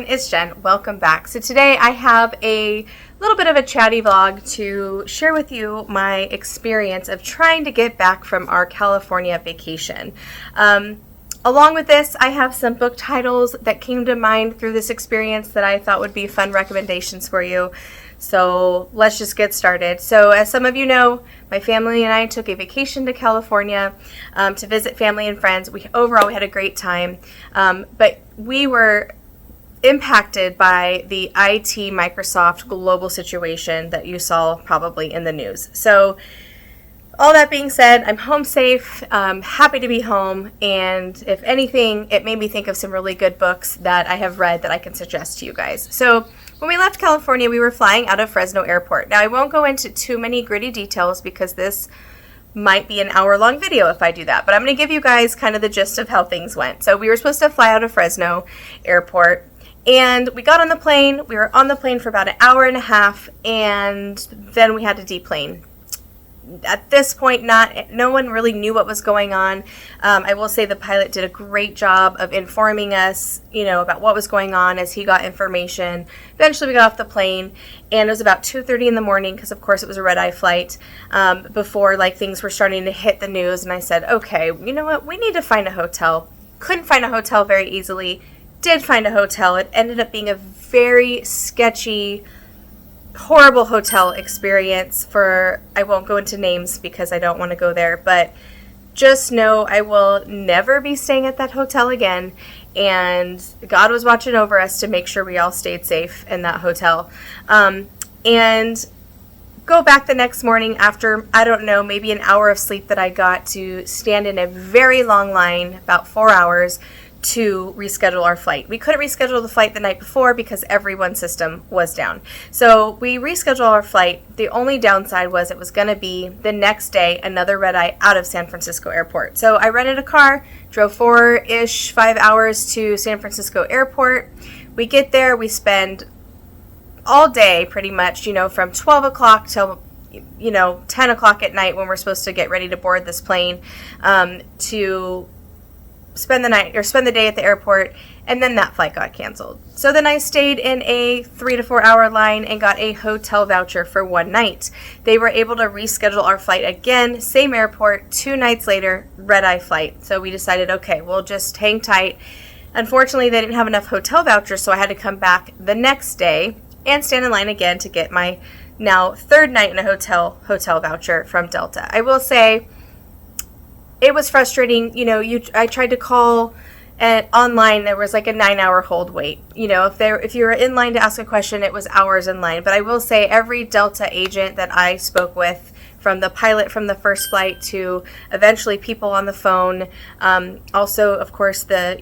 everyone, it's Jen. Welcome back. So today I have a little bit of a chatty vlog to share with you my experience of trying to get back from our California vacation. Along with this, I have some book titles that came to mind through this experience that I thought would be fun recommendations for you. So let's just get started. So as some of you know, my family and I took a vacation to California to visit family and friends. Overall we had a great time, but we were impacted by the IT Microsoft global situation that you saw probably in the news. So all that being said, I'm home safe, happy to be home, and if anything, it made me think of some really good books that I have read that I can suggest to you guys. So when we left California, we were flying out of Fresno Airport. Now, I won't go into too many gritty details because this might be an hour-long video if I do that, but I'm going to give you guys kind of the gist of how things went. So we were supposed to fly out of Fresno Airport, and we got on the plane. We were on the plane for about an hour and a half, and then we had to deplane. At this point, no one really knew what was going on. I will say the pilot did a great job of informing us, about what was going on as he got information. Eventually, we got off the plane, and it was about 2:30 in the morning because, of course, it was a red-eye flight before things were starting to hit the news. And I said, okay, you know what? We need to find a hotel. Couldn't find a hotel very easily. Did find a hotel. It ended up being a very sketchy, horrible hotel experience I won't go into names because I don't want to go there, but just know I will never be staying at that hotel again, and God was watching over us to make sure we all stayed safe in that hotel. And go back the next morning after, I don't know, maybe an hour of sleep that I got to stand in a very long line, about 4 hours, to reschedule our flight. We couldn't reschedule the flight the night before because everyone's system was down. So we rescheduled our flight. The only downside was it was going to be the next day, another red eye out of San Francisco Airport. So I rented a car, drove 5 hours to San Francisco Airport. We get there, we spend all day pretty much, from 12 o'clock till 10 o'clock at night when we're supposed to get ready to board this plane, to spend the day at the airport, and then that flight got canceled. So then I stayed in a 3 to 4 hour line and got a hotel voucher for one night. They were able to reschedule our flight again, same airport, 2 nights later, red-eye flight. So we decided, okay, we'll just hang tight. Unfortunately, they didn't have enough hotel vouchers, so I had to come back the next day and stand in line again to get my now 3rd night in a hotel voucher from Delta. I will say, it was frustrating. I tried to call online. There was like a 9-hour hold wait. If you were in line to ask a question, it was hours in line. But I will say every Delta agent that I spoke with, from the pilot from the first flight to eventually people on the phone, also, of course, the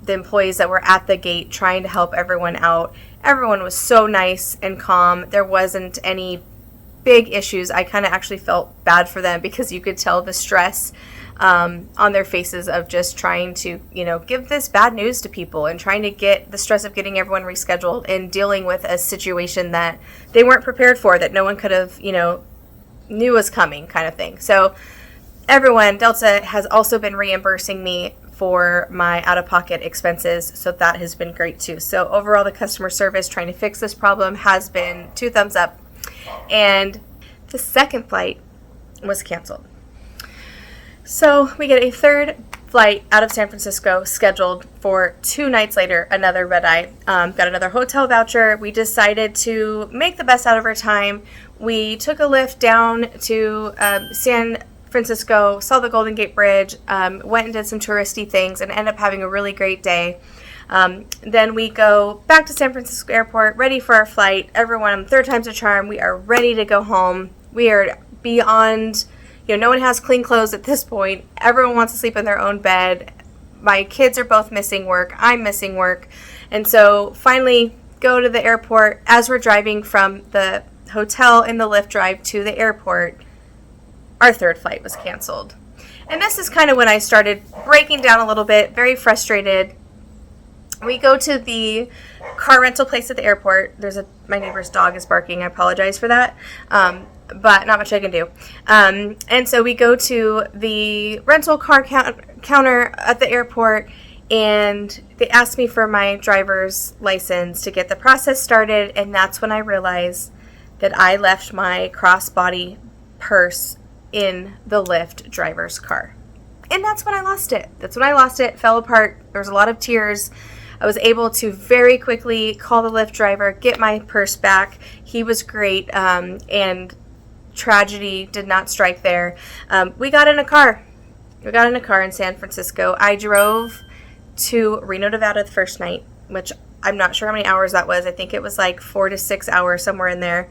employees that were at the gate trying to help everyone out. Everyone was so nice and calm. There wasn't any big issues. I kind of actually felt bad for them because you could tell the stress on their faces of just trying to, give this bad news to people and trying to get the stress of getting everyone rescheduled and dealing with a situation that they weren't prepared for, that no one could have, knew was coming, kind of thing. So Delta has also been reimbursing me for my out-of-pocket expenses, so that has been great too. So overall, the customer service trying to fix this problem has been 2 thumbs up. And the second flight was canceled. So we get a 3rd flight out of San Francisco scheduled for 2 nights later, another red eye. Got another hotel voucher. We decided to make the best out of our time. We took a lift down to San Francisco, saw the Golden Gate Bridge, went and did some touristy things, and ended up having a really great day. Then we go back to San Francisco Airport, ready for our flight. Everyone, 3rd time's a charm. We are ready to go home. We are beyond... no one has clean clothes at this point. Everyone wants to sleep in their own bed. My kids are both missing work. I'm missing work. And so finally go to the airport. As we're driving from the hotel in the Lyft drive to the airport, our 3rd flight was canceled. And this is kind of when I started breaking down a little bit, very frustrated. We go to the car rental place at the airport. My neighbor's dog is barking. I apologize for that. But not much I can do. And so we go to the rental car counter at the airport, and they asked me for my driver's license to get the process started, and that's when I realized that I left my crossbody purse in the Lyft driver's car. And that's when I lost it. It fell apart. There was a lot of tears. I was able to very quickly call the Lyft driver, get my purse back. He was great, and tragedy did not strike there. We got in a car. In San Francisco. I drove to Reno, Nevada the first night, which I'm not sure how many hours that was. I think it was like 4 to 6 hours, somewhere in there.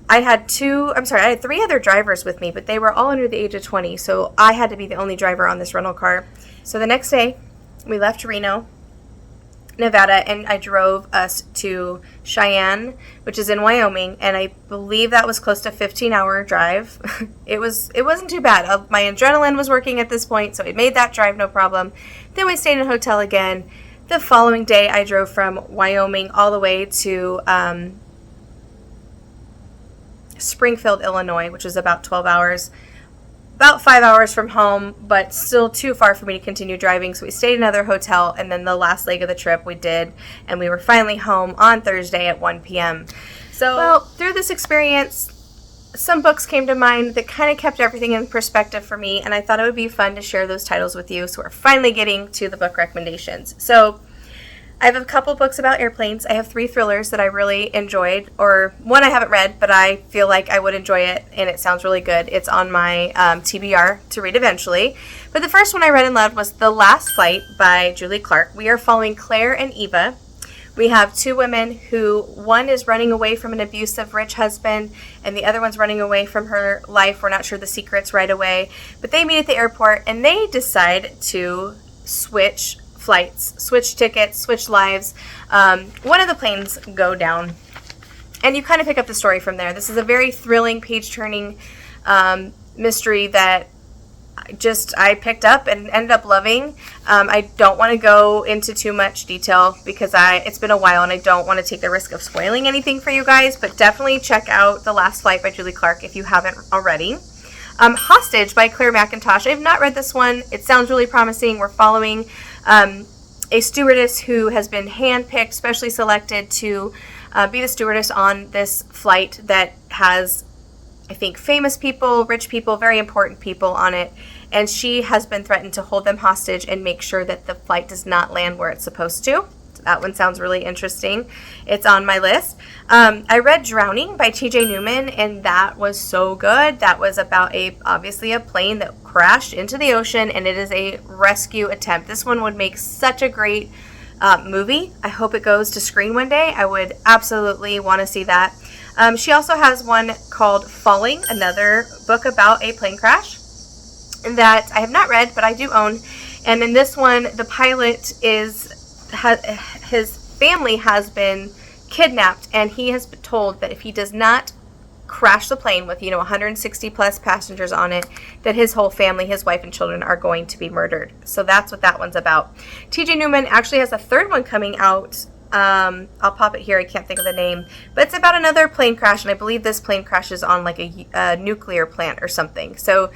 I had 3 other drivers with me, but they were all under the age of 20, so I had to be the only driver on this rental car. So the next day, we left Reno, Nevada, and I drove us to Cheyenne, which is in Wyoming, and I believe that was close to a 15-hour drive. It wasn't too bad. My adrenaline was working at this point, so it made that drive no problem. Then we stayed in a hotel again. The following day, I drove from Wyoming all the way to Springfield, Illinois, which is about 12 hours. About 5 hours from home, but still too far for me to continue driving. So we stayed in another hotel, and then the last leg of the trip we did, and we were finally home on Thursday at 1 p.m. So, through this experience, some books came to mind that kind of kept everything in perspective for me, and I thought it would be fun to share those titles with you. So we're finally getting to the book recommendations. So I have a couple books about airplanes. I have 3 thrillers that I really enjoyed, or one I haven't read, but I feel like I would enjoy it, and it sounds really good. It's on my TBR to read eventually. But the first one I read and loved was The Last Flight by Julie Clark. We are following Clair and Eva. We have 2 women who, one is running away from an abusive rich husband, and the other one's running away from her life. We're not sure the secrets right away, but they meet at the airport, and they decide to switch flights, switch tickets, switch lives. One of the planes go down, and you kind of pick up the story from there. This is a very thrilling, page-turning mystery that I picked up and ended up loving. I don't want to go into too much detail because it's been a while and I don't want to take the risk of spoiling anything for you guys, but definitely check out The Last Flight by Julie Clark if you haven't already. Hostage by Clair Mackintosh. I have not read this one. It sounds really promising. We're following a stewardess who has been handpicked, specially selected to be the stewardess on this flight that has, I think, famous people, rich people, very important people on it. And she has been threatened to hold them hostage and make sure that the flight does not land where it's supposed to. So that one sounds really interesting. It's on my list. I read Drowning by T.J. Newman, and that was so good. That was about obviously a plane that crashed into the ocean, and it is a rescue attempt. This one would make such a great movie. I hope it goes to screen one day. I would absolutely want to see that. She also has one called Falling, another book about a plane crash that I have not read, but I do own. And in this one, the pilot his family has been kidnapped, and he has been told that if he does not crash the plane with 160 plus passengers on it, that his whole family, his wife and children, are going to be murdered. So that's what that one's about. TJ Newman actually has a third one coming out. I'll pop it here. I can't think of the name, but it's about another plane crash, and I believe this plane crashes on like a nuclear plant or something. So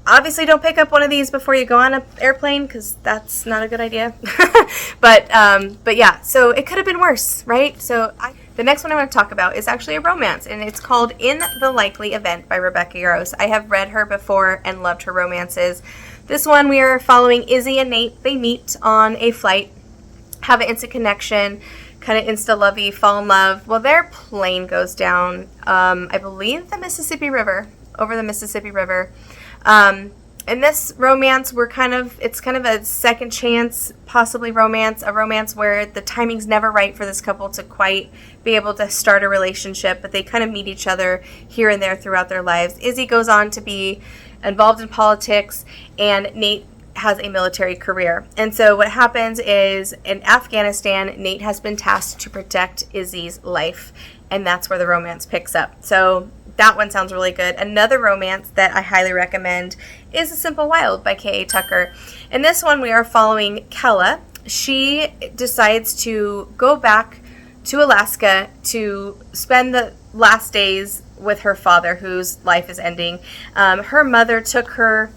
obviously don't pick up one of these before you go on an airplane, because that's not a good idea. but yeah, so it could have been worse, right? So the next one I want to talk about is actually a romance, and it's called In the Likely Event by Rebecca Yarros. I have read her before and loved her romances. This one we are following Izzy and Nate. They meet on a flight, have an instant connection, kind of insta-lovey, fall in love. Well, their plane goes down, I believe over the Mississippi River. In this romance, it's kind of a second chance, possibly romance, a romance where the timing's never right for this couple to quite be able to start a relationship, but they kind of meet each other here and there throughout their lives. Izzy goes on to be involved in politics, and Nate has a military career. And so what happens is in Afghanistan, Nate has been tasked to protect Izzy's life, and that's where the romance picks up. So that one sounds really good. Another romance that I highly recommend is A Simple Wild by K.A. Tucker. In this one, we are following Kella. She decides to go back to Alaska to spend the last days with her father, whose life is ending. Her mother took her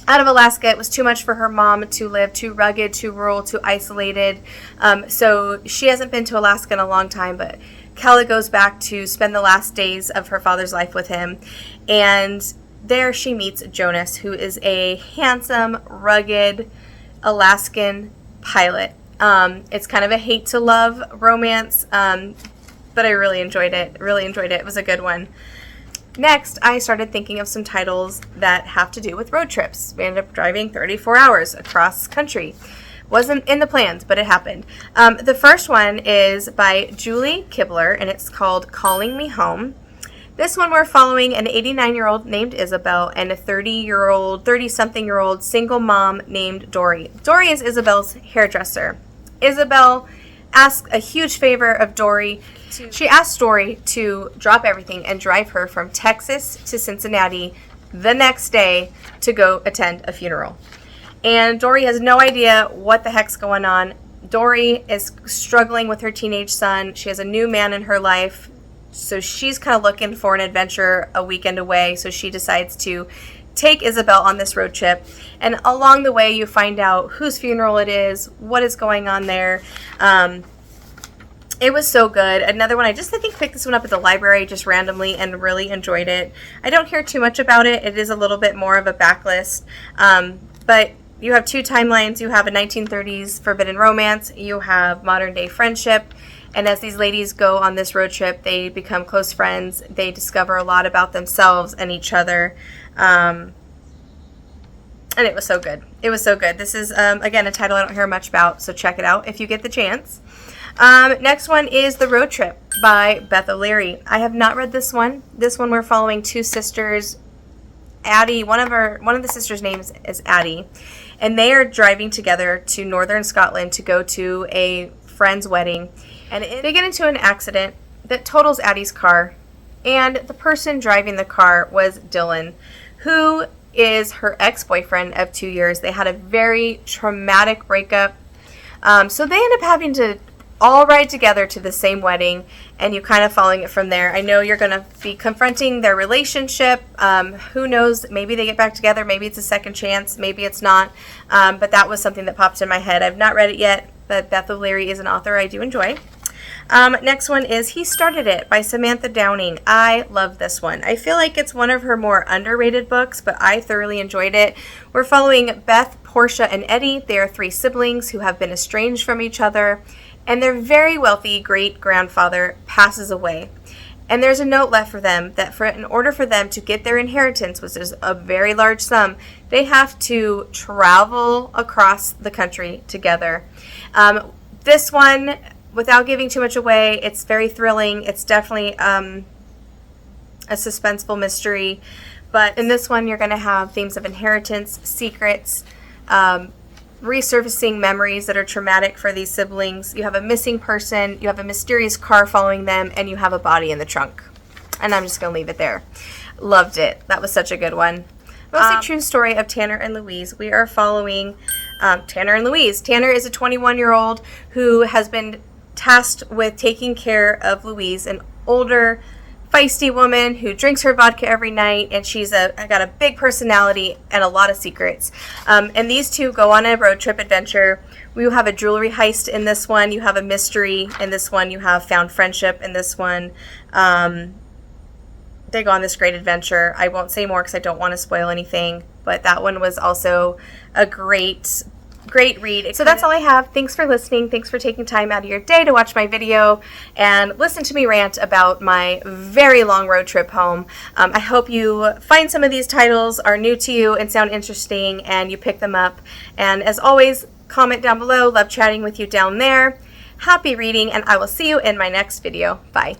out of Alaska. It was too much for her mom to live, too rugged, too rural, too isolated. So she hasn't been to Alaska in a long time, but Kelly goes back to spend the last days of her father's life with him. And there she meets Jonas, who is a handsome, rugged Alaskan pilot. It's kind of a hate to love romance, but I really enjoyed it. It was a good one. Next, I started thinking of some titles that have to do with road trips. We ended up driving 34 hours across country. Wasn't in the plans, but it happened. The first one is by Julie Kibler, and it's called Calling Me Home. This one we're following an 89-year-old named Isabel and a 30-something-year-old single mom named Dory. Dory is Isabel's hairdresser. Isabel asked a huge favor of Dory. She asked Dory to drop everything and drive her from Texas to Cincinnati the next day to go attend a funeral. And Dory has no idea what the heck's going on. Dory is struggling with her teenage son. She has a new man in her life, so she's kind of looking for an adventure a weekend away. So she decides to take Isabel on this road trip. And along the way, you find out whose funeral it is, what is going on there. It was so good. Another one, I think picked this one up at the library just randomly and really enjoyed it. I don't hear too much about it. It is a little bit more of a backlist. But you have two timelines. You have a 1930s forbidden romance. You have modern day friendship. And as these ladies go on this road trip, they become close friends. They discover a lot about themselves and each other. And it was so good. This is, again, a title I don't hear much about, so check it out if you get the chance. Next one is The Road Trip by Beth O'Leary. I have not read this one. This one we're following two sisters. Addie, one of the sisters' names is Addie, and they are driving together to northern Scotland to go to a friend's wedding, and they get into an accident that totals Addie's car, and the person driving the car was Dylan, who is her ex-boyfriend of 2 years. They had a very traumatic breakup, so they end up having to all ride together to the same wedding, and you kind of following it from there. I know you're going to be confronting their relationship. Who knows? Maybe they get back together. Maybe it's a second chance. Maybe it's not. But that was something that popped in my head. I've not read it yet, but Beth O'Leary is an author I do enjoy. Next one is He Started It by Samantha Downing. I love this one. I feel like it's one of her more underrated books, but I thoroughly enjoyed it. We're following Beth, Portia, and Eddie. They are three siblings who have been estranged from each other, and their very wealthy great-grandfather passes away. And there's a note left for them that in order for them to get their inheritance, which is a very large sum, they have to travel across the country together. This one, without giving too much away, it's very thrilling. It's definitely a suspenseful mystery. But in this one, you're going to have themes of inheritance, secrets, resurfacing memories that are traumatic for these siblings. You have a missing person, you have a mysterious car following them, and you have a body in the trunk. And I'm just going to leave it there. Loved it. That was such a good one. Mostly true story of Tanner and Louise. We are following Tanner and Louise. Tanner is a 21-year-old who has been tasked with taking care of Louise, an older, feisty woman who drinks her vodka every night, and she's got a big personality and a lot of secrets. And these two go on a road trip adventure. We will have a jewelry heist in this one. You have a mystery in this one. You have found friendship in this one. They go on this great adventure. I won't say more because I don't want to spoil anything, but that one was also a great read. So that's all I have. Thanks for listening. Thanks for taking time out of your day to watch my video and listen to me rant about my very long road trip home. I hope you find some of these titles are new to you and sound interesting and you pick them up. And as always, comment down below. Love chatting with you down there. Happy reading, and I will see you in my next video. Bye.